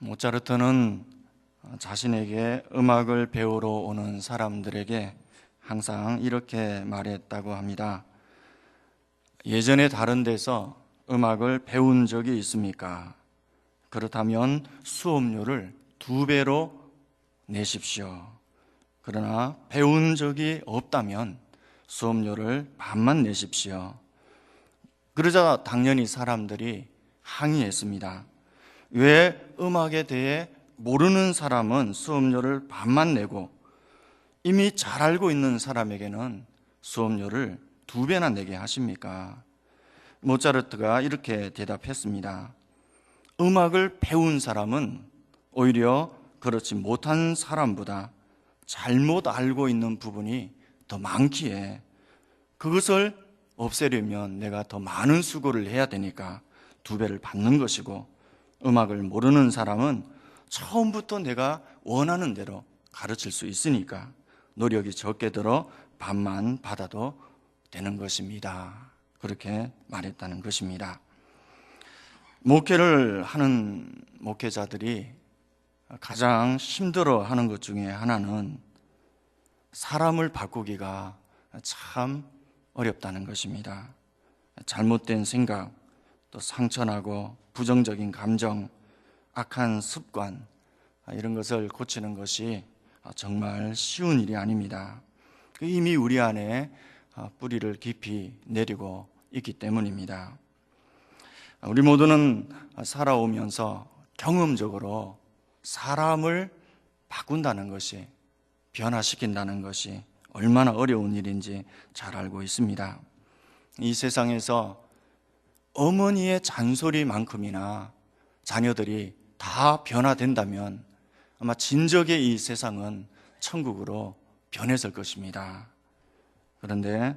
모차르트는 자신에게 음악을 배우러 오는 사람들에게 항상 이렇게 말했다고 합니다. 예전에 다른 데서 음악을 배운 적이 있습니까? 그렇다면 수업료를 2배로 내십시오. 그러나 배운 적이 없다면 수업료를 반만 내십시오. 그러자 당연히 사람들이 항의했습니다. 왜 음악에 대해 모르는 사람은 수업료를 반만 내고 이미 잘 알고 있는 사람에게는 수업료를 2배나 내게 하십니까? 모차르트가 이렇게 대답했습니다. 음악을 배운 사람은 오히려 그렇지 못한 사람보다 잘못 알고 있는 부분이 더 많기에 그것을 없애려면 내가 더 많은 수고를 해야 되니까 2배를 받는 것이고, 음악을 모르는 사람은 처음부터 내가 원하는 대로 가르칠 수 있으니까 노력이 적게 들어 반만 받아도 되는 것입니다. 그렇게 말했다는 것입니다. 목회를 하는 목회자들이 가장 힘들어하는 것 중에 하나는 사람을 바꾸기가 참 어렵다는 것입니다. 잘못된 생각, 또 상처나고 부정적인 감정, 악한 습관, 이런 것을 고치는 것이 정말 쉬운 일이 아닙니다. 이미 우리 안에 뿌리를 깊이 내리고 있기 때문입니다. 우리 모두는 살아오면서 경험적으로 사람을 바꾼다는 것이, 변화시킨다는 것이 얼마나 어려운 일인지 잘 알고 있습니다. 이 세상에서 어머니의 잔소리만큼이나 자녀들이 다 변화된다면 아마 진적의 이 세상은 천국으로 변했을 것입니다. 그런데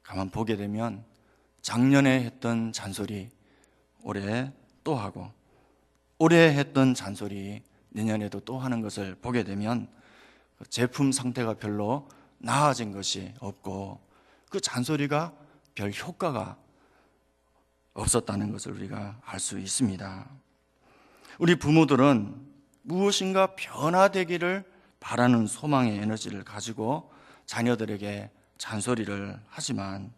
가만 보게 되면 작년에 했던 잔소리 올해 또 하고, 올해 했던 잔소리 내년에도 또 하는 것을 보게 되면 제품 상태가 별로 나아진 것이 없고 그 잔소리가 별 효과가 없었다는 것을 우리가 알 수 있습니다. 우리 부모들은 무엇인가 변화되기를 바라는 소망의 에너지를 가지고 자녀들에게 잔소리를 하지만,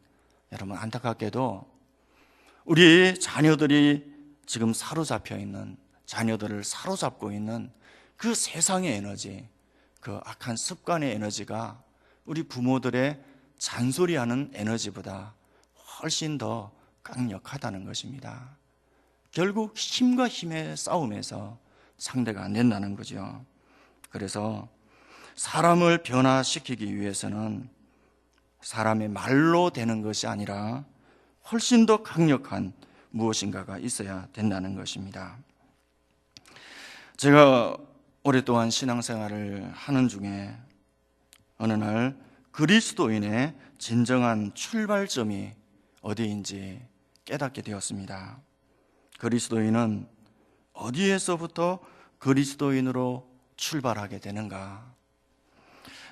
여러분 안타깝게도 우리 자녀들이 지금 사로잡혀 있는, 자녀들을 사로잡고 있는 그 세상의 에너지, 그 악한 습관의 에너지가 우리 부모들의 잔소리하는 에너지보다 훨씬 더 강력하다는 것입니다. 결국 힘과 힘의 싸움에서 상대가 안 된다는 거죠. 그래서 사람을 변화시키기 위해서는 사람의 말로 되는 것이 아니라 훨씬 더 강력한 무엇인가가 있어야 된다는 것입니다. 제가 오랫동안 신앙생활을 하는 중에 어느 날 그리스도인의 진정한 출발점이 어디인지 깨닫게 되었습니다. 그리스도인은 어디에서부터 그리스도인으로 출발하게 되는가?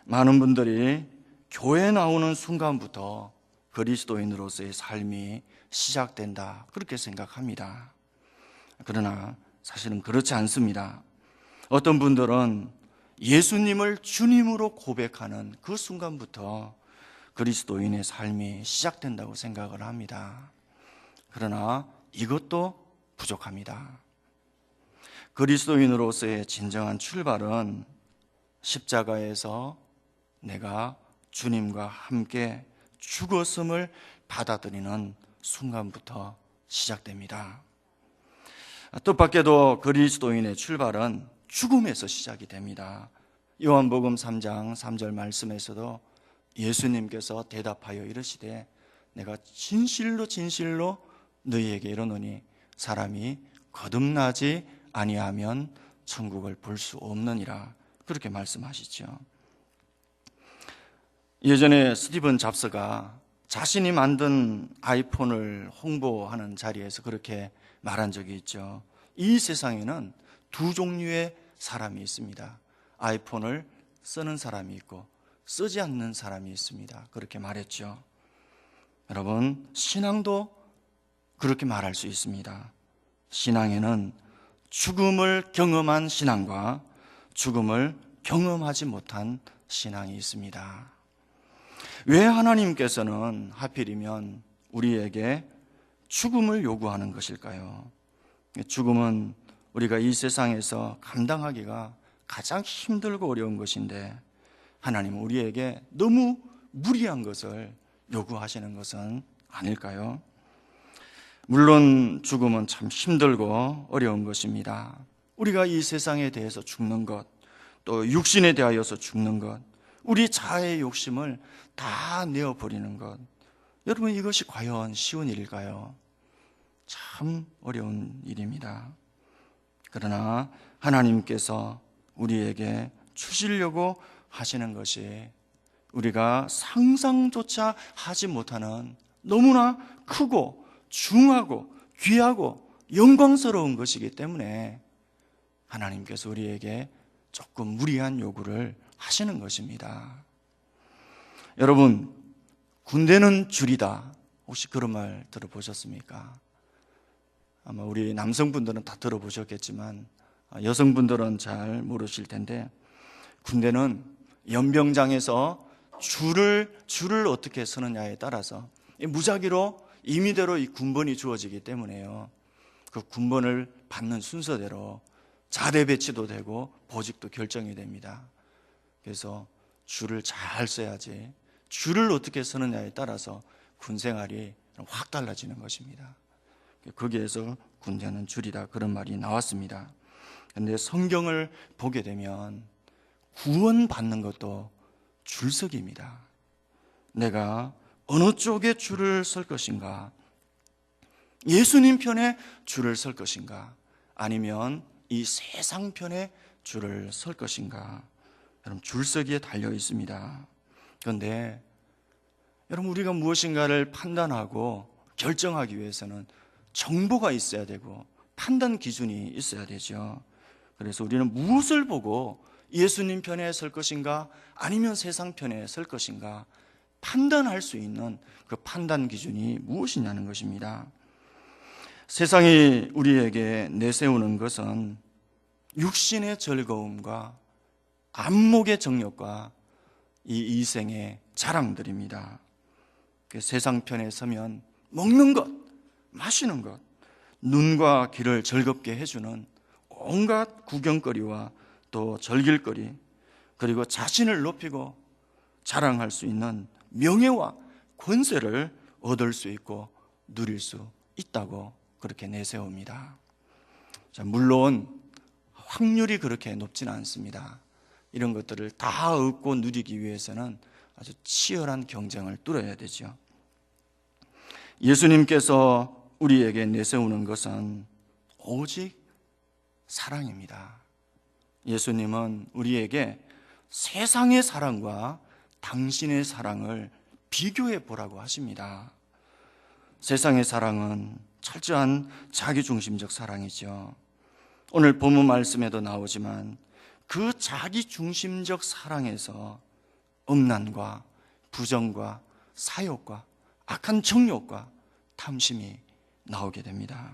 많은 분들이 교회 나오는 순간부터 그리스도인으로서의 삶이 시작된다, 그렇게 생각합니다. 그러나 사실은 그렇지 않습니다. 어떤 분들은 예수님을 주님으로 고백하는 그 순간부터 그리스도인의 삶이 시작된다고 생각을 합니다. 그러나 이것도 부족합니다. 그리스도인으로서의 진정한 출발은 십자가에서 내가 주님과 함께 죽었음을 받아들이는 순간부터 시작됩니다. 뜻밖에도 그리스도인의 출발은 죽음에서 시작이 됩니다. 요한복음 3장 3절 말씀에서도 예수님께서 대답하여 이르시되 내가 진실로 진실로 너희에게 이르노니 사람이 거듭나지 아니하면 천국을 볼 수 없느니라, 그렇게 말씀하시죠. 예전에 스티븐 잡스가 자신이 만든 아이폰을 홍보하는 자리에서 그렇게 말한 적이 있죠. 이 세상에는 2 종류의 사람이 있습니다. 아이폰을 쓰는 사람이 있고 쓰지 않는 사람이 있습니다. 그렇게 말했죠. 여러분, 신앙도 그렇게 말할 수 있습니다. 신앙에는 죽음을 경험한 신앙과 죽음을 경험하지 못한 신앙이 있습니다. 왜 하나님께서는 하필이면 우리에게 죽음을 요구하는 것일까요? 죽음은 우리가 이 세상에서 감당하기가 가장 힘들고 어려운 것인데 하나님은 우리에게 너무 무리한 것을 요구하시는 것은 아닐까요? 물론 죽음은 참 힘들고 어려운 것입니다. 우리가 이 세상에 대해서 죽는 것, 또 육신에 대하여서 죽는 것, 우리 자아의 욕심을 다 내어버리는 것, 여러분 이것이 과연 쉬운 일일까요? 참 어려운 일입니다. 그러나 하나님께서 우리에게 주시려고 하시는 것이 우리가 상상조차 하지 못하는 너무나 크고 중하고 귀하고 영광스러운 것이기 때문에 하나님께서 우리에게 조금 무리한 요구를 하시는 것입니다. 여러분, 군대는 줄이다. 혹시 그런 말 들어보셨습니까? 아마 우리 남성분들은 다 들어보셨겠지만 여성분들은 잘 모르실 텐데 군대는 연병장에서 줄을 어떻게 서느냐에 따라서 무작위로 임의대로 이 군번이 주어지기 때문에요. 그 군번을 받는 순서대로 자대 배치도 되고 보직도 결정이 됩니다. 그래서 줄을 잘 써야지 줄을 어떻게 서느냐에 따라서 군 생활이 확 달라지는 것입니다. 거기에서 군대는 줄이다 그런 말이 나왔습니다. 그런데 성경을 보게 되면 구원받는 것도 줄서기입니다. 내가 어느 쪽에 줄을 설 것인가? 예수님 편에 줄을 설 것인가? 아니면 이 세상 편에 줄을 설 것인가? 여러분 줄서기에 달려 있습니다. 그런데 여러분 우리가 무엇인가를 판단하고 결정하기 위해서는 정보가 있어야 되고 판단 기준이 있어야 되죠. 그래서 우리는 무엇을 보고 예수님 편에 설 것인가 아니면 세상 편에 설 것인가 판단할 수 있는 그 판단 기준이 무엇이냐는 것입니다. 세상이 우리에게 내세우는 것은 육신의 즐거움과 안목의 정욕과 이 이생의 자랑들입니다. 그 세상 편에 서면 먹는 것, 마시는 것, 눈과 귀를 즐겁게 해주는 온갖 구경거리와 또 즐길거리, 그리고 자신을 높이고 자랑할 수 있는 명예와 권세를 얻을 수 있고 누릴 수 있다고 그렇게 내세웁니다. 자, 물론 확률이 그렇게 높지는 않습니다. 이런 것들을 다 얻고 누리기 위해서는 아주 치열한 경쟁을 뚫어야 되죠. 예수님께서 우리에게 내세우는 것은 오직 사랑입니다. 예수님은 우리에게 세상의 사랑과 당신의 사랑을 비교해 보라고 하십니다. 세상의 사랑은 철저한 자기중심적 사랑이죠. 오늘 본문 말씀에도 나오지만 그 자기중심적 사랑에서 음란과 부정과 사욕과 악한 정욕과 탐심이 나오게 됩니다.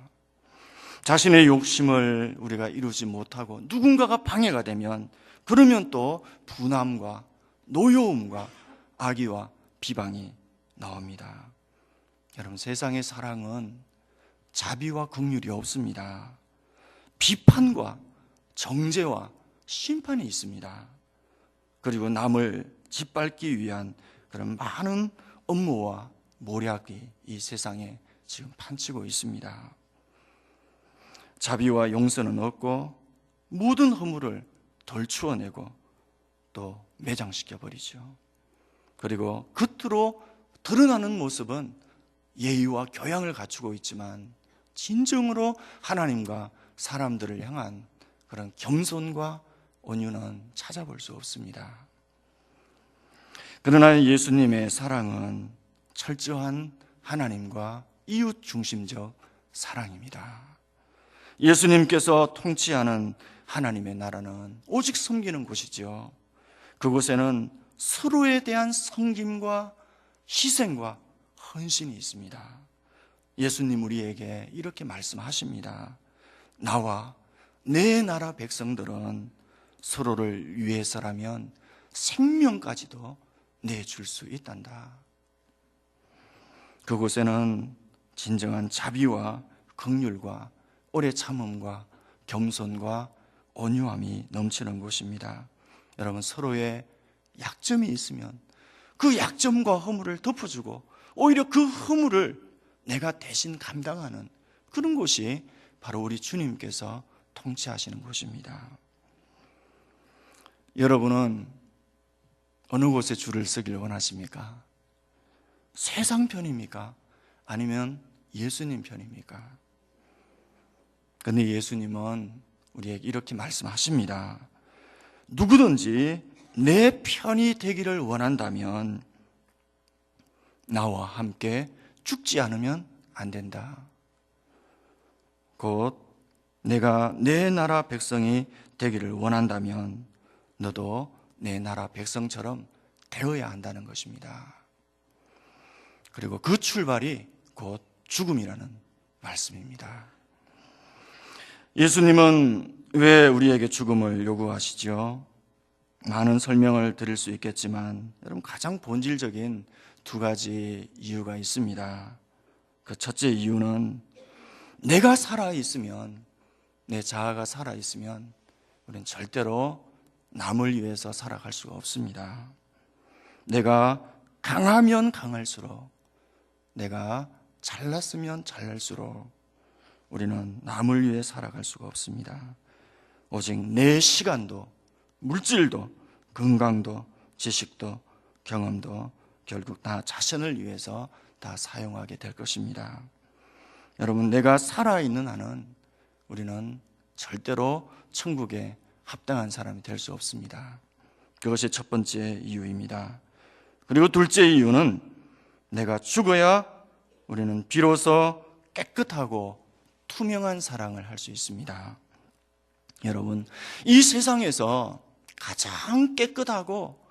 자신의 욕심을 우리가 이루지 못하고 누군가가 방해가 되면 그러면 또 분함과 노여움과 악의와 비방이 나옵니다. 여러분 세상의 사랑은 자비와 긍휼이 없습니다. 비판과 정죄와 심판이 있습니다. 그리고 남을 짓밟기 위한 그런 많은 업무와 모략이 이 세상에 지금 판치고 있습니다. 자비와 용서는 없고 모든 허물을 덜추어내고 또 매장시켜 버리죠. 그리고 겉으로 드러나는 모습은 예의와 교양을 갖추고 있지만 진정으로 하나님과 사람들을 향한 그런 겸손과 온유는 찾아볼 수 없습니다. 그러나 예수님의 사랑은 철저한 하나님과 이웃 중심적 사랑입니다. 예수님께서 통치하는 하나님의 나라는 오직 섬기는 곳이죠. 그곳에는 서로에 대한 섬김과 희생과 헌신이 있습니다. 예수님 우리에게 이렇게 말씀하십니다. 나와 내 나라 백성들은 서로를 위해서라면 생명까지도 내줄 수 있단다. 그곳에는 진정한 자비와 긍휼과 오래 참음과 겸손과 온유함이 넘치는 곳입니다. 여러분, 서로의 약점이 있으면 그 약점과 허물을 덮어주고 오히려 그 허물을 내가 대신 감당하는 그런 곳이 바로 우리 주님께서 통치하시는 곳입니다. 여러분은 어느 곳에 줄을 서길 원하십니까? 세상 편입니까? 아니면 예수님 편입니까? 그런데 예수님은 우리에게 이렇게 말씀하십니다. 누구든지 내 편이 되기를 원한다면 나와 함께 죽지 않으면 안 된다. 곧 내가 내 나라 백성이 되기를 원한다면 너도 내 나라 백성처럼 되어야 한다는 것입니다. 그리고 그 출발이 곧 죽음이라는 말씀입니다. 예수님은 왜 우리에게 죽음을 요구하시죠? 많은 설명을 드릴 수 있겠지만 여러분, 가장 본질적인 두 가지 이유가 있습니다. 그 첫째 이유는 내가 살아있으면, 내 자아가 살아있으면 우리는 절대로 남을 위해서 살아갈 수가 없습니다. 내가 강하면 강할수록, 내가 잘났으면 잘날수록 우리는 남을 위해 살아갈 수가 없습니다. 오직 내 시간도, 물질도, 건강도, 지식도, 경험도 결국 나 자신을 위해서 다 사용하게 될 것입니다. 여러분, 내가 살아있는 한은 우리는 절대로 천국에 합당한 사람이 될 수 없습니다. 그것이 첫 번째 이유입니다. 그리고 둘째 이유는 내가 죽어야 우리는 비로소 깨끗하고 투명한 사랑을 할 수 있습니다. 여러분, 이 세상에서 가장 깨끗하고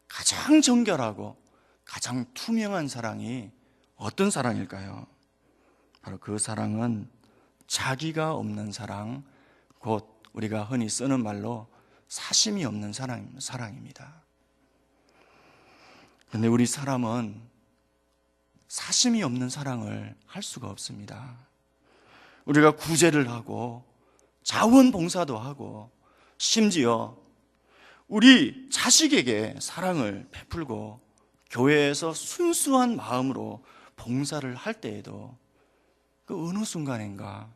가장 정결하고 가장 투명한 사랑이 어떤 사랑일까요? 바로 그 사랑은 자기가 없는 사랑, 곧 우리가 흔히 쓰는 말로 사심이 없는 사랑입니다. 그런데 우리 사람은 사심이 없는 사랑을 할 수가 없습니다. 우리가 구제를 하고 자원봉사도 하고 심지어 우리 자식에게 사랑을 베풀고 교회에서 순수한 마음으로 봉사를 할 때에도 그 어느 순간인가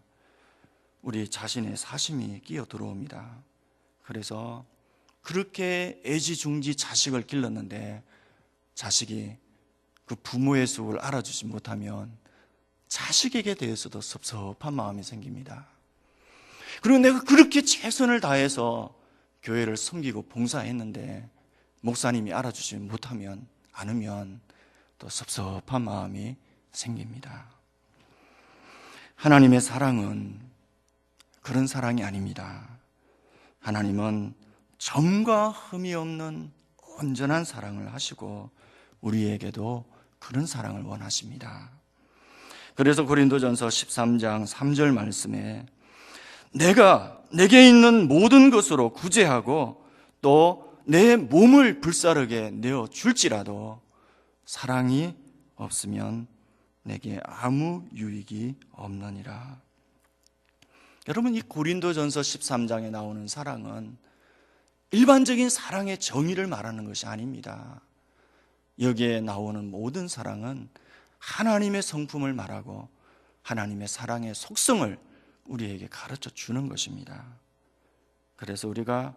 우리 자신의 사심이 끼어 들어옵니다. 그래서 그렇게 애지중지 자식을 길렀는데 자식이 그 부모의 속을 알아주지 못하면 자식에게 대해서도 섭섭한 마음이 생깁니다. 그리고 내가 그렇게 최선을 다해서 교회를 섬기고 봉사했는데 목사님이 알아주지 못하면, 않으면 또 섭섭한 마음이 생깁니다. 하나님의 사랑은 그런 사랑이 아닙니다. 하나님은 점과 흠이 없는 온전한 사랑을 하시고 우리에게도 그런 사랑을 원하십니다. 그래서 고린도전서 13장 3절 말씀에 내게 있는 모든 것으로 구제하고 또 내 몸을 불사르게 내어 줄지라도 사랑이 없으면 내게 아무 유익이 없느니라. 여러분, 이 고린도전서 13장에 나오는 사랑은 일반적인 사랑의 정의를 말하는 것이 아닙니다. 여기에 나오는 모든 사랑은 하나님의 성품을 말하고 하나님의 사랑의 속성을 우리에게 가르쳐 주는 것입니다. 그래서 우리가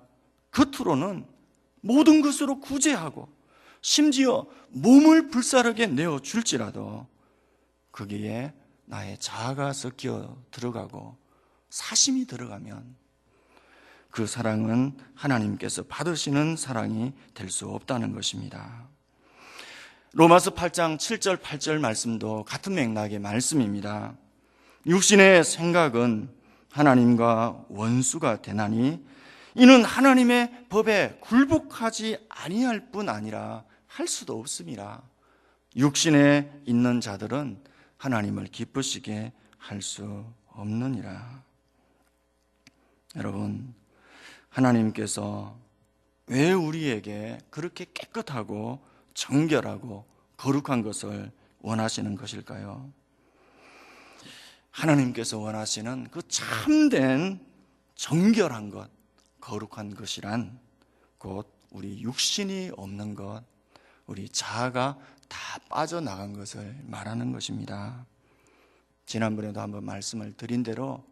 겉으로는 모든 것으로 구제하고 심지어 몸을 불사르게 내어 줄지라도 거기에 나의 자아가 섞여 들어가고 사심이 들어가면 그 사랑은 하나님께서 받으시는 사랑이 될 수 없다는 것입니다. 로마서 8장 7절 8절 말씀도 같은 맥락의 말씀입니다. 육신의 생각은 하나님과 원수가 되나니 이는 하나님의 법에 굴복하지 아니할 뿐 아니라 할 수도 없음이라. 육신에 있는 자들은 하나님을 기쁘시게 할 수 없느니라. 여러분, 하나님께서 왜 우리에게 그렇게 깨끗하고 정결하고 거룩한 것을 원하시는 것일까요? 하나님께서 원하시는 그 참된 정결한 것, 거룩한 것이란 곧 우리 육신이 없는 것, 우리 자아가 다 빠져나간 것을 말하는 것입니다. 지난번에도 한번 말씀을 드린 대로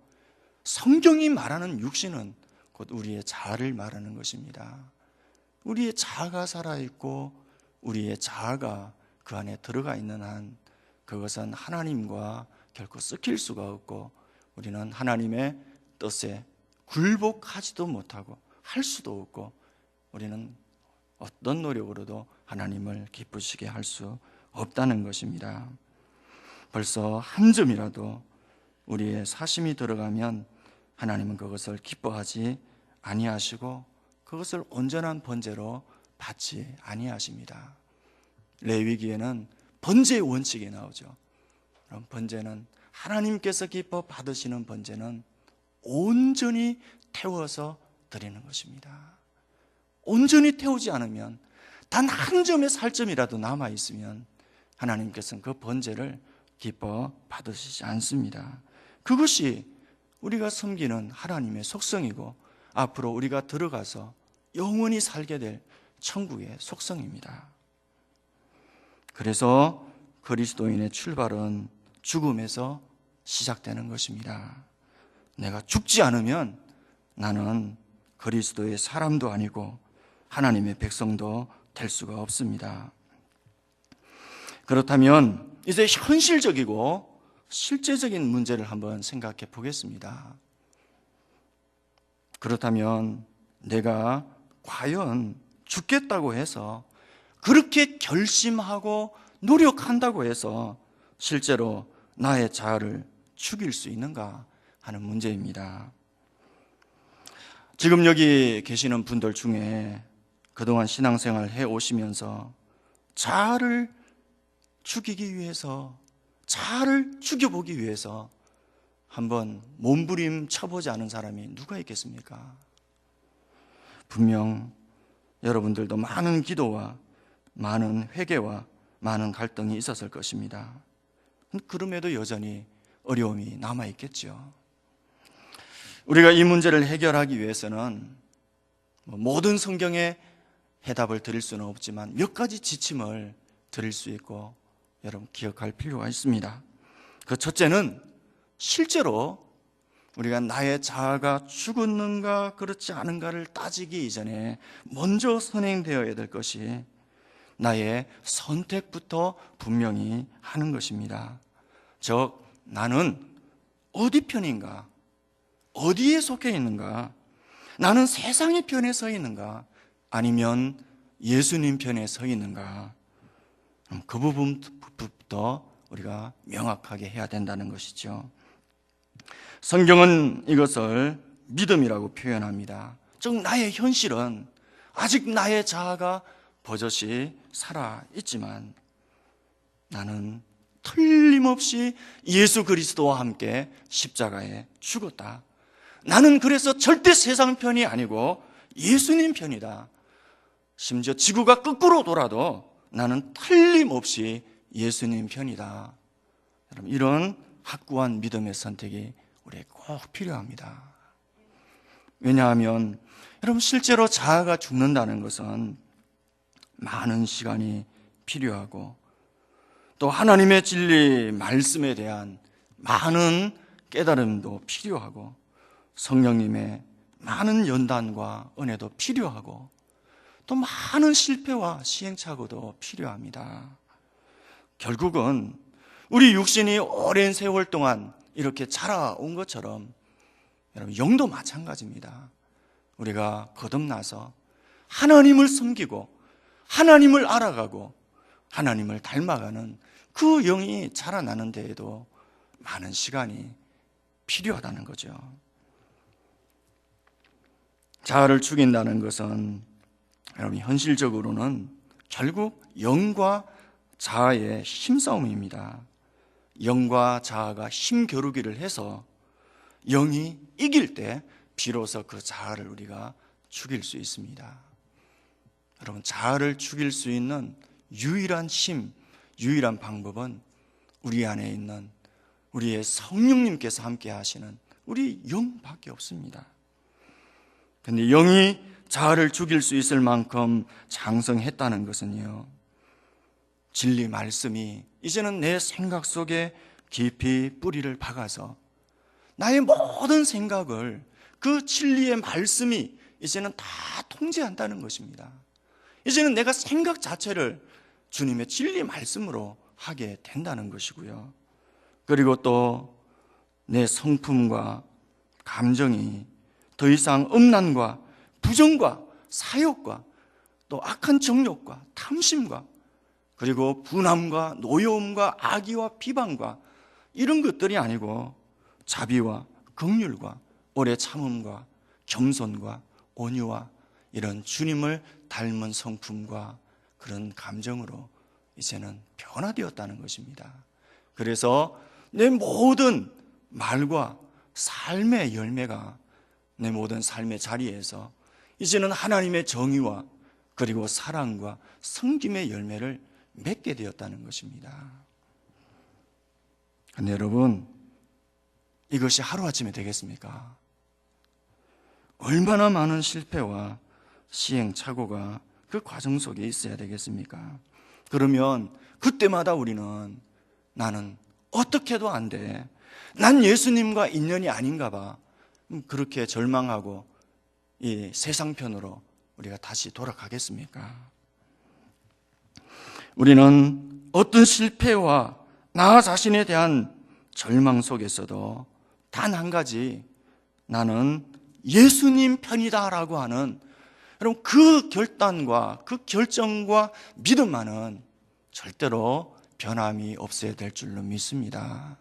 성경이 말하는 육신은 곧 우리의 자아를 말하는 것입니다. 우리의 자아가 살아있고 우리의 자아가 그 안에 들어가 있는 한 그것은 하나님과 결코 섞일 수가 없고 우리는 하나님의 뜻에 굴복하지도 못하고 할 수도 없고 우리는 어떤 노력으로도 하나님을 기쁘시게 할 수 없다는 것입니다. 벌써 한 점이라도 우리의 사심이 들어가면 하나님은 그것을 기뻐하지 아니하시고 그것을 온전한 번제로 받지 아니하십니다. 레위기에는 번제의 원칙이 나오죠. 그럼 번제는 하나님께서 기뻐 받으시는 번제는 온전히 태워서 드리는 것입니다. 온전히 태우지 않으면 단 한 점의 살점이라도 남아있으면 하나님께서는 그 번제를 기뻐 받으시지 않습니다. 그것이 우리가 섬기는 하나님의 속성이고 앞으로 우리가 들어가서 영원히 살게 될 천국의 속성입니다. 그래서 그리스도인의 출발은 죽음에서 시작되는 것입니다. 내가 죽지 않으면 나는 그리스도의 사람도 아니고 하나님의 백성도 될 수가 없습니다. 그렇다면 이제 현실적이고 실제적인 문제를 한번 생각해 보겠습니다. 그렇다면 내가 과연 죽겠다고 해서 그렇게 결심하고 노력한다고 해서 실제로 나의 자아를 죽일 수 있는가 하는 문제입니다. 지금 여기 계시는 분들 중에 그동안 신앙생활 해오시면서 자아를 죽이기 위해서, 자아를 죽여보기 위해서 한번 몸부림 쳐보지 않은 사람이 누가 있겠습니까? 분명 여러분들도 많은 기도와 많은 회개와 많은 갈등이 있었을 것입니다. 그럼에도 여전히 어려움이 남아있겠죠. 우리가 이 문제를 해결하기 위해서는 모든 성경의 해답을 드릴 수는 없지만 몇 가지 지침을 드릴 수 있고 여러분 기억할 필요가 있습니다. 그 첫째는 실제로 우리가 나의 자아가 죽었는가 그렇지 않은가를 따지기 이전에 먼저 선행되어야 될 것이 나의 선택부터 분명히 하는 것입니다. 즉 나는 어디 편인가? 어디에 속해 있는가? 나는 세상의 편에 서 있는가? 아니면 예수님 편에 서 있는가? 그 부분부터 우리가 명확하게 해야 된다는 것이죠. 성경은 이것을 믿음이라고 표현합니다. 즉 나의 현실은 아직 나의 자아가 버젓이 살아있지만 나는 틀림없이 예수 그리스도와 함께 십자가에 죽었다. 나는 그래서 절대 세상 편이 아니고 예수님 편이다. 심지어 지구가 거꾸로 돌아도 나는 틀림없이 예수님 편이다. 여러분, 이런 확고한 믿음의 선택이 우리에게 꼭 필요합니다. 왜냐하면 여러분 실제로 자아가 죽는다는 것은 많은 시간이 필요하고 또 하나님의 진리 말씀에 대한 많은 깨달음도 필요하고 성령님의 많은 연단과 은혜도 필요하고 또 많은 실패와 시행착오도 필요합니다. 결국은 우리 육신이 오랜 세월 동안 이렇게 자라온 것처럼 여러분 영도 마찬가지입니다. 우리가 거듭나서 하나님을 섬기고 하나님을 알아가고 하나님을 닮아가는 그 영이 자라나는 데에도 많은 시간이 필요하다는 거죠. 자아를 죽인다는 것은 여러분 현실적으로는 결국 영과 자아의 힘싸움입니다. 영과 자아가 힘겨루기를 해서 영이 이길 때 비로소 그 자아를 우리가 죽일 수 있습니다. 여러분, 자아를 죽일 수 있는 유일한 힘, 유일한 방법은 우리 안에 있는 우리의 성령님께서 함께 하시는 우리 영밖에 없습니다. 근데 영이 자아를 죽일 수 있을 만큼 장성했다는 것은요, 진리 말씀이 이제는 내 생각 속에 깊이 뿌리를 박아서 나의 모든 생각을 그 진리의 말씀이 이제는 다 통제한다는 것입니다. 이제는 내가 생각 자체를 주님의 진리 말씀으로 하게 된다는 것이고요. 그리고 또 내 성품과 감정이 더 이상 음란과 부정과 사욕과 또 악한 정욕과 탐심과 그리고 분함과 노여움과 악의와 비방과 이런 것들이 아니고 자비와 긍휼과 오래 참음과 겸손과 온유와 이런 주님을 닮은 성품과 그런 감정으로 이제는 변화되었다는 것입니다. 그래서 내 모든 말과 삶의 열매가 내 모든 삶의 자리에서 이제는 하나님의 정의와 그리고 사랑과 섬김의 열매를 맺게 되었다는 것입니다. 근데 여러분, 이것이 하루아침에 되겠습니까? 얼마나 많은 실패와 시행착오가 그 과정 속에 있어야 되겠습니까? 그러면 그때마다 우리는 나는 어떻게 해도 안 돼, 난 예수님과 인연이 아닌가 봐, 그렇게 절망하고 이 세상편으로 우리가 다시 돌아가겠습니까? 우리는 어떤 실패와 나 자신에 대한 절망 속에서도 단 한 가지, 나는 예수님 편이다라고 하는, 여러분, 그 결단과 그 결정과 믿음만은 절대로 변함이 없어야 될 줄로 믿습니다.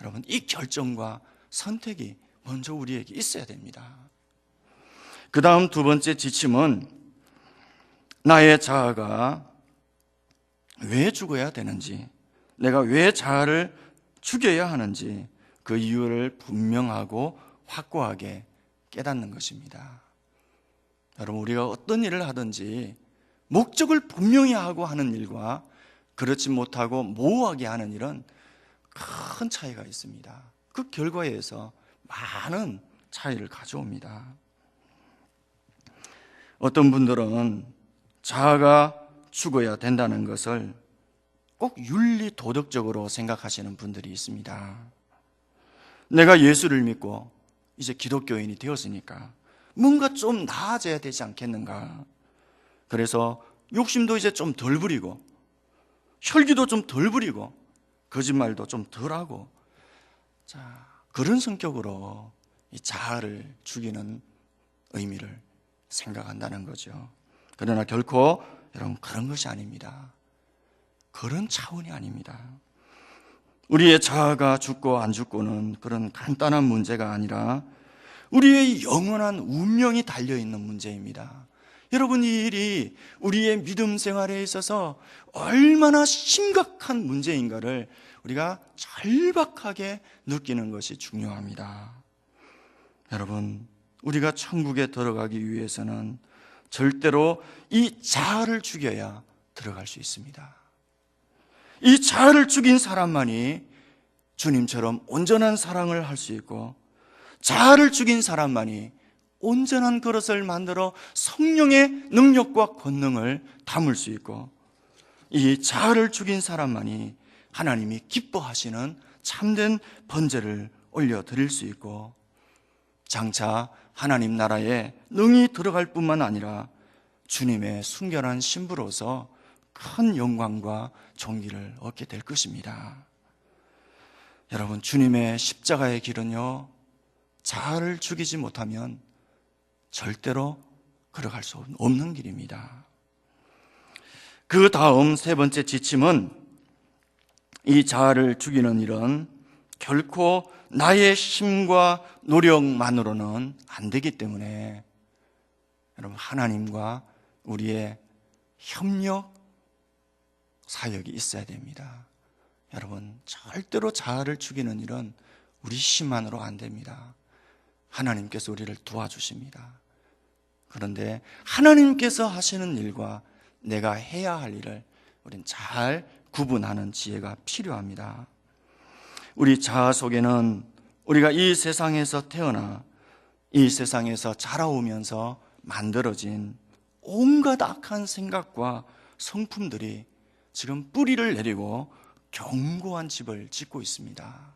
여러분, 이 결정과 선택이 먼저 우리에게 있어야 됩니다. 그 다음 두 번째 지침은 나의 자아가 왜 죽어야 되는지, 내가 왜 자아를 죽여야 하는지 그 이유를 분명하고 확고하게 깨닫는 것입니다. 여러분, 우리가 어떤 일을 하든지 목적을 분명히 하고 하는 일과 그렇지 못하고 모호하게 하는 일은 큰 차이가 있습니다. 그 결과에서 많은 차이를 가져옵니다. 어떤 분들은 자아가 죽어야 된다는 것을 꼭 윤리 도덕적으로 생각하시는 분들이 있습니다. 내가 예수를 믿고 이제 기독교인이 되었으니까 뭔가 좀 나아져야 되지 않겠는가. 그래서 욕심도 이제 좀 덜 부리고 혈기도 좀 덜 부리고 거짓말도 좀 덜 하고, 자, 그런 성격으로 이 자아를 죽이는 의미를 생각한다는 거죠. 그러나 결코 여러분, 그런 것이 아닙니다. 그런 차원이 아닙니다. 우리의 자아가 죽고 안 죽고는 그런 간단한 문제가 아니라 우리의 영원한 운명이 달려있는 문제입니다. 여러분, 이 일이 우리의 믿음 생활에 있어서 얼마나 심각한 문제인가를 우리가 절박하게 느끼는 것이 중요합니다. 여러분, 우리가 천국에 들어가기 위해서는 절대로 이 자아를 죽여야 들어갈 수 있습니다. 이 자아를 죽인 사람만이 주님처럼 온전한 사랑을 할 수 있고, 자아를 죽인 사람만이 온전한 그릇을 만들어 성령의 능력과 권능을 담을 수 있고, 이 자아를 죽인 사람만이 하나님이 기뻐하시는 참된 번제를 올려드릴 수 있고, 장차 하나님 나라에 능히 들어갈 뿐만 아니라 주님의 순결한 신부로서 큰 영광과 존귀를 얻게 될 것입니다. 여러분, 주님의 십자가의 길은요, 자아를 죽이지 못하면 절대로 걸어갈 수 없는 길입니다. 그 다음 세 번째 지침은 이 자아를 죽이는 일은 결코 나의 힘과 노력만으로는 안 되기 때문에 여러분, 하나님과 우리의 협력 사역이 있어야 됩니다. 여러분, 절대로 자아를 죽이는 일은 우리 힘만으로 안 됩니다. 하나님께서 우리를 도와주십니다. 그런데 하나님께서 하시는 일과 내가 해야 할 일을 우린 잘 구분하는 지혜가 필요합니다. 우리 자아 속에는 우리가 이 세상에서 태어나 이 세상에서 자라오면서 만들어진 온갖 악한 생각과 성품들이 지금 뿌리를 내리고 견고한 집을 짓고 있습니다.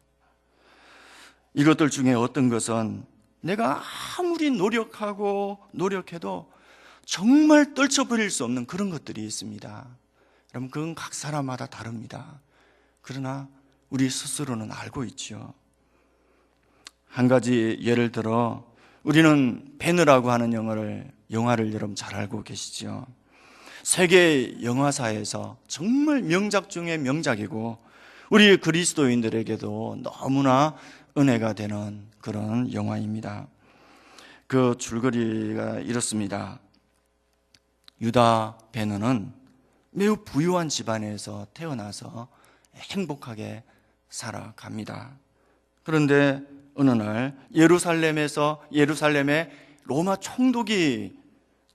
이것들 중에 어떤 것은 내가 아무리 노력해도 정말 떨쳐버릴 수 없는 그런 것들이 있습니다. 여러분, 그건 각 사람마다 다릅니다. 그러나 우리 스스로는 알고 있죠. 한 가지 예를 들어, 우리는 배너라고 하는 영화를 여러분 잘 알고 계시죠. 세계 영화사에서 정말 명작 중에 명작이고 우리 그리스도인들에게도 너무나 은혜가 되는 그런 영화입니다. 그 줄거리가 이렇습니다. 유다 배너는 매우 부유한 집안에서 태어나서 행복하게 살아갑니다. 그런데 어느 날 예루살렘에 로마 총독이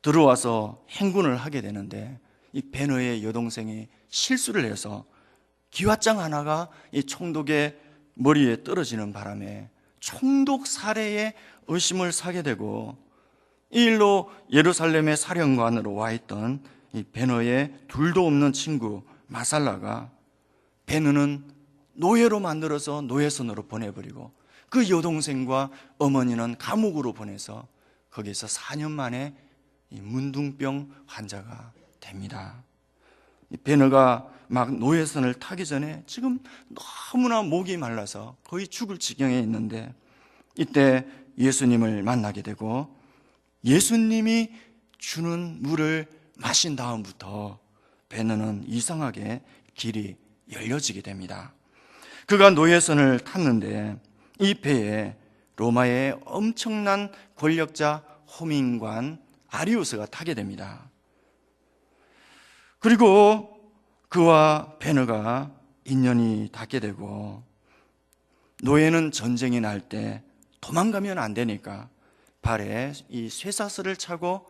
들어와서 행군을 하게 되는데, 이 배너의 여동생이 실수를 해서 기왓장 하나가 이 총독의 머리에 떨어지는 바람에 총독 살해에 의심을 사게 되고, 이 일로 예루살렘의 사령관으로 와 있던 이 배너의 둘도 없는 친구 마살라가 배너는 노예로 만들어서 노예선으로 보내버리고, 그 여동생과 어머니는 감옥으로 보내서 거기서 4년 만에 이 문둥병 환자가 됩니다. 이 배너가 막 노예선을 타기 전에 지금 너무나 목이 말라서 거의 죽을 지경에 있는데, 이때 예수님을 만나게 되고 예수님이 주는 물을 마신 다음부터 배너는 이상하게 길이 열려지게 됩니다. 그가 노예선을 탔는데 이 배에 로마의 엄청난 권력자 호민관 아리우스가 타게 됩니다. 그리고 그와 배너가 인연이 닿게 되고, 노예는 전쟁이 날 때 도망가면 안 되니까 발에 이 쇠사슬을 차고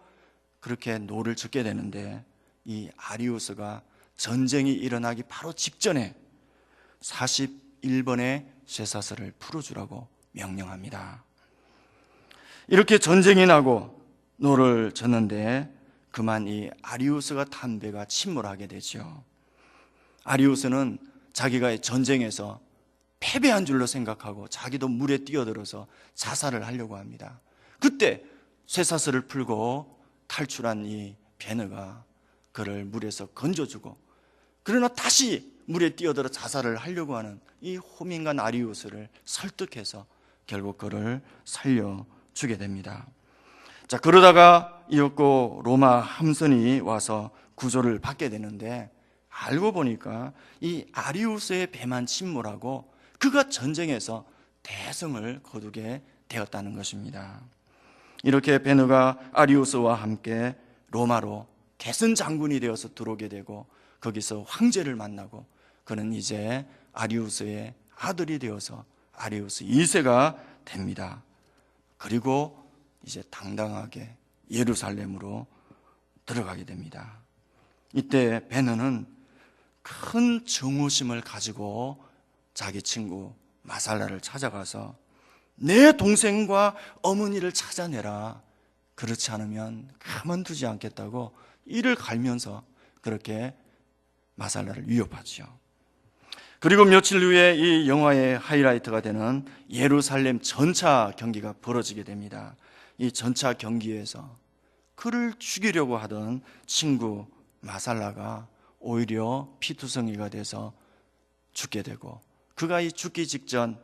그렇게 노를 젓게 되는데, 이 아리우스가 전쟁이 일어나기 바로 직전에 41번의 쇠사슬을 풀어주라고 명령합니다. 이렇게 전쟁이 나고 노를 젓는데 그만 이 아리우스가 탄 배가 침몰하게 되죠. 아리우스는 자기가 전쟁에서 패배한 줄로 생각하고 자기도 물에 뛰어들어서 자살을 하려고 합니다. 그때 쇠사슬을 풀고 탈출한 이 배너가 그를 물에서 건져주고, 그러나 다시 물에 뛰어들어 자살을 하려고 하는 이 호민관 아리우스를 설득해서 결국 그를 살려주게 됩니다. 자, 그러다가 이윽고 로마 함선이 와서 구조를 받게 되는데, 알고 보니까 이 아리우스의 배만 침몰하고 그가 전쟁에서 대성을 거두게 되었다는 것입니다. 이렇게 배너가 아리우스와 함께 로마로 개선 장군이 되어서 들어오게 되고, 거기서 황제를 만나고, 그는 이제 아리우스의 아들이 되어서 아리우스 2세가 됩니다. 그리고 이제 당당하게 예루살렘으로 들어가게 됩니다. 이때 배너는 큰 증오심을 가지고 자기 친구 마살라를 찾아가서 내 동생과 어머니를 찾아내라, 그렇지 않으면 가만두지 않겠다고 이를 갈면서 그렇게 마살라를 위협하죠. 그리고 며칠 후에 이 영화의 하이라이트가 되는 예루살렘 전차 경기가 벌어지게 됩니다. 이 전차 경기에서 그를 죽이려고 하던 친구 마살라가 오히려 피투성이가 돼서 죽게 되고, 그가 이 죽기 직전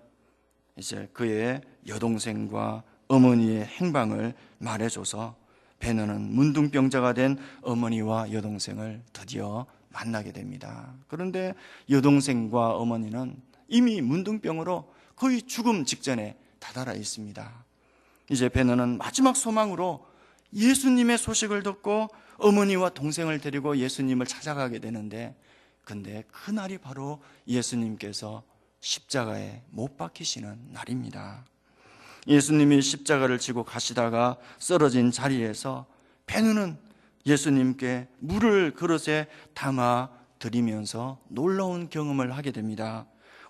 이제 그의 여동생과 어머니의 행방을 말해줘서 배너는 문둥병자가 된 어머니와 여동생을 드디어 만나게 됩니다. 그런데 여동생과 어머니는 이미 문둥병으로 거의 죽음 직전에 다다라 있습니다. 이제 배너는 마지막 소망으로 예수님의 소식을 듣고 어머니와 동생을 데리고 예수님을 찾아가게 되는데, 근데 그날이 바로 예수님께서 십자가에 못 박히시는 날입니다. 예수님이 십자가를 지고 가시다가 쓰러진 자리에서 베드로는 예수님께 물을 그릇에 담아 드리면서 놀라운 경험을 하게 됩니다.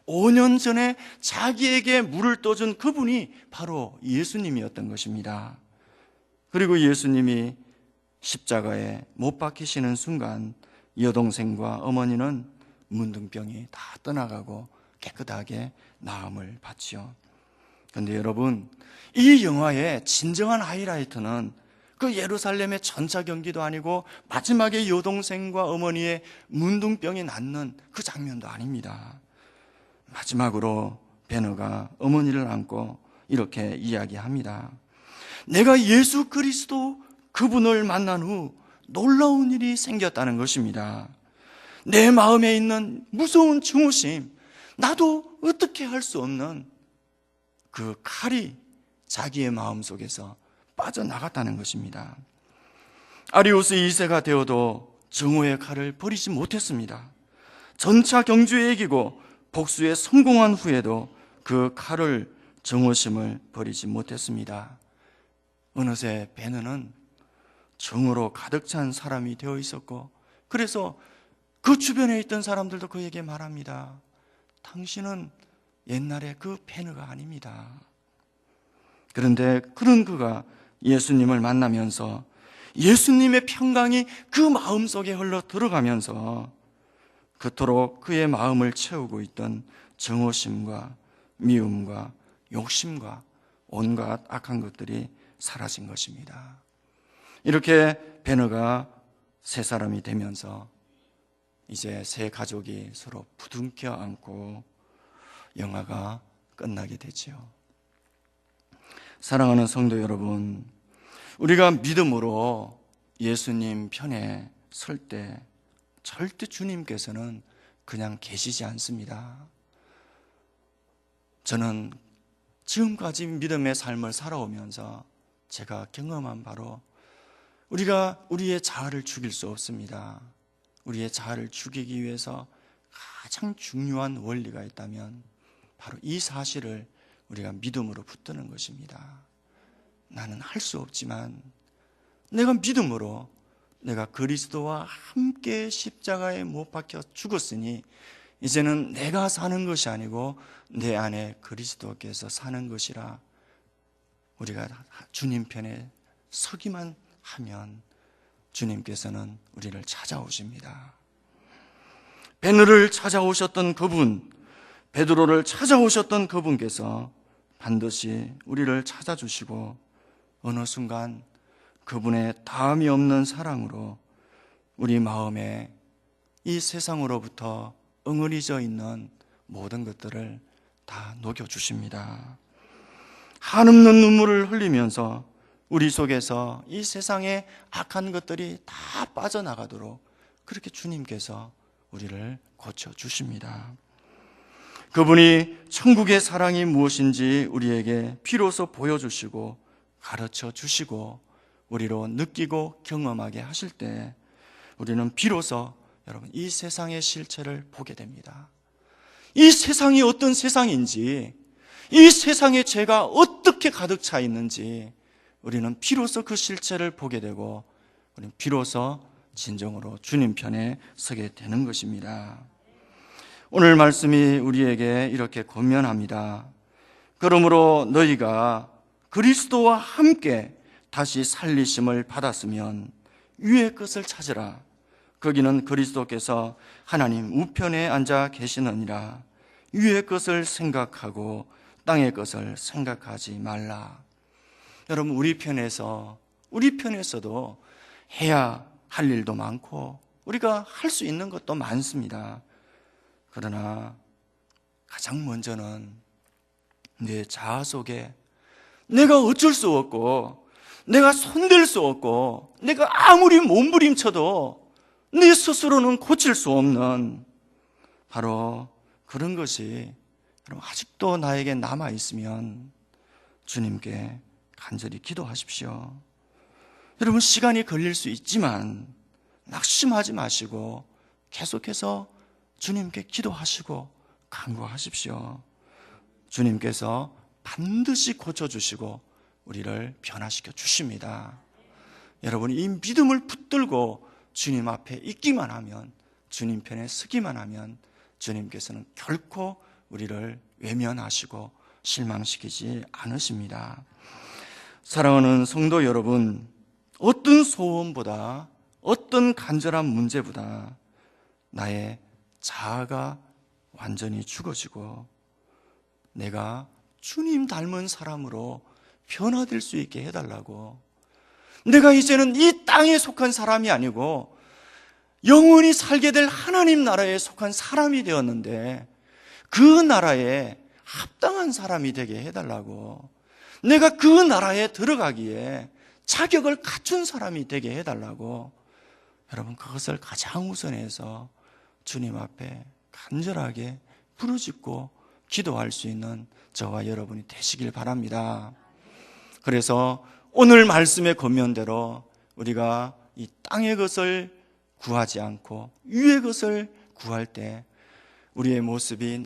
5년 전에 자기에게 물을 떠준 그분이 바로 예수님이었던 것입니다. 그리고 예수님이 십자가에 못 박히시는 순간 여동생과 어머니는 문둥병이 다 떠나가고 깨끗하게 나음을 받지요. 그런데 여러분, 이 영화의 진정한 하이라이트는 그 예루살렘의 전차 경기도 아니고 마지막에 여동생과 어머니의 문둥병이 낫는 그 장면도 아닙니다. 마지막으로 베드로가 어머니를 안고 이렇게 이야기합니다. 내가 예수 그리스도 그분을 만난 후 놀라운 일이 생겼다는 것입니다. 내 마음에 있는 무서운 증오심, 나도 어떻게 할 수 없는 그 칼이 자기의 마음속에서 빠져나갔다는 것입니다. 아리우스 2세가 되어도 정오의 칼을 버리지 못했습니다. 전차 경주에 이기고 복수에 성공한 후에도 그 칼을, 정오심을 버리지 못했습니다. 어느새 베드로는 정으로 가득 찬 사람이 되어 있었고, 그래서 그 주변에 있던 사람들도 그에게 말합니다. 당신은 옛날에 그 베드로가 아닙니다. 그런데 그런 그가 예수님을 만나면서 예수님의 평강이 그 마음속에 흘러 들어가면서 그토록 그의 마음을 채우고 있던 정오심과 미움과 욕심과 온갖 악한 것들이 사라진 것입니다. 이렇게 베드로가 새 사람이 되면서 이제 새 가족이 서로 부둥켜 안고 영화가 끝나게 되지요. 사랑하는 성도 여러분, 우리가 믿음으로 예수님 편에 설 때 절대 주님께서는 그냥 계시지 않습니다. 저는 지금까지 믿음의 삶을 살아오면서 제가 경험한 바로 우리가 우리의 자아를 죽일 수 없습니다. 우리의 자아를 죽이기 위해서 가장 중요한 원리가 있다면 바로 이 사실을 우리가 믿음으로 붙드는 것입니다. 나는 할 수 없지만 내가 믿음으로 내가 그리스도와 함께 십자가에 못 박혀 죽었으니 이제는 내가 사는 것이 아니고 내 안에 그리스도께서 사는 것이라 우리가 주님 편에 서기만 하면 주님께서는 우리를 찾아오십니다. 베드로를 찾아오셨던 그분, 베드로를 찾아오셨던 그분께서 반드시 우리를 찾아주시고 어느 순간 그분의 다함이 없는 사랑으로 우리 마음에 이 세상으로부터 엉어리져 있는 모든 것들을 다 녹여주십니다. 한없는 눈물을 흘리면서 우리 속에서 이 세상의 악한 것들이 다 빠져나가도록 그렇게 주님께서 우리를 고쳐주십니다. 그분이 천국의 사랑이 무엇인지 우리에게 비로소 보여주시고 가르쳐 주시고 우리로 느끼고 경험하게 하실 때 우리는 비로소 여러분 이 세상의 실체를 보게 됩니다. 이 세상이 어떤 세상인지, 이 세상에 죄가 어떻게 가득 차 있는지 우리는 비로소 그 실체를 보게 되고 우리는 비로소 진정으로 주님 편에 서게 되는 것입니다. 오늘 말씀이 우리에게 이렇게 권면합니다. 그러므로 너희가 그리스도와 함께 다시 살리심을 받았으면 위의 것을 찾으라. 거기는 그리스도께서 하나님 우편에 앉아 계시느니라. 위의 것을 생각하고 땅의 것을 생각하지 말라. 여러분, 우리 편에서도 해야 할 일도 많고 우리가 할 수 있는 것도 많습니다. 그러나 가장 먼저는 내 자아 속에 내가 어쩔 수 없고 내가 손댈 수 없고 내가 아무리 몸부림쳐도 내 스스로는 고칠 수 없는 바로 그런 것이 아직도 나에게 남아있으면 주님께 간절히 기도하십시오. 여러분, 시간이 걸릴 수 있지만 낙심하지 마시고 계속해서 주님께 기도하시고 간구하십시오. 주님께서 반드시 고쳐주시고 우리를 변화시켜 주십니다. 여러분이 이 믿음을 붙들고 주님 앞에 있기만 하면, 주님 편에 서기만 하면 주님께서는 결코 우리를 외면하시고 실망시키지 않으십니다. 사랑하는 성도 여러분, 어떤 소원보다, 어떤 간절한 문제보다 나의 자아가 완전히 죽어지고 내가 주님 닮은 사람으로 변화될 수 있게 해달라고, 내가 이제는 이 땅에 속한 사람이 아니고 영원히 살게 될 하나님 나라에 속한 사람이 되었는데 그 나라에 합당한 사람이 되게 해달라고, 내가 그 나라에 들어가기에 자격을 갖춘 사람이 되게 해달라고, 여러분 그것을 가장 우선해서 주님 앞에 간절하게 부르짖고 기도할 수 있는 저와 여러분이 되시길 바랍니다. 그래서 오늘 말씀의 권면대로 우리가 이 땅의 것을 구하지 않고 위의 것을 구할 때 우리의 모습이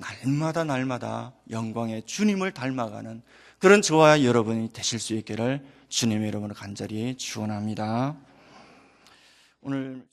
날마다 영광의 주님을 닮아가는 그런 저와 여러분이 되실 수 있기를 주님의 이름으로 간절히 축원합니다. 오늘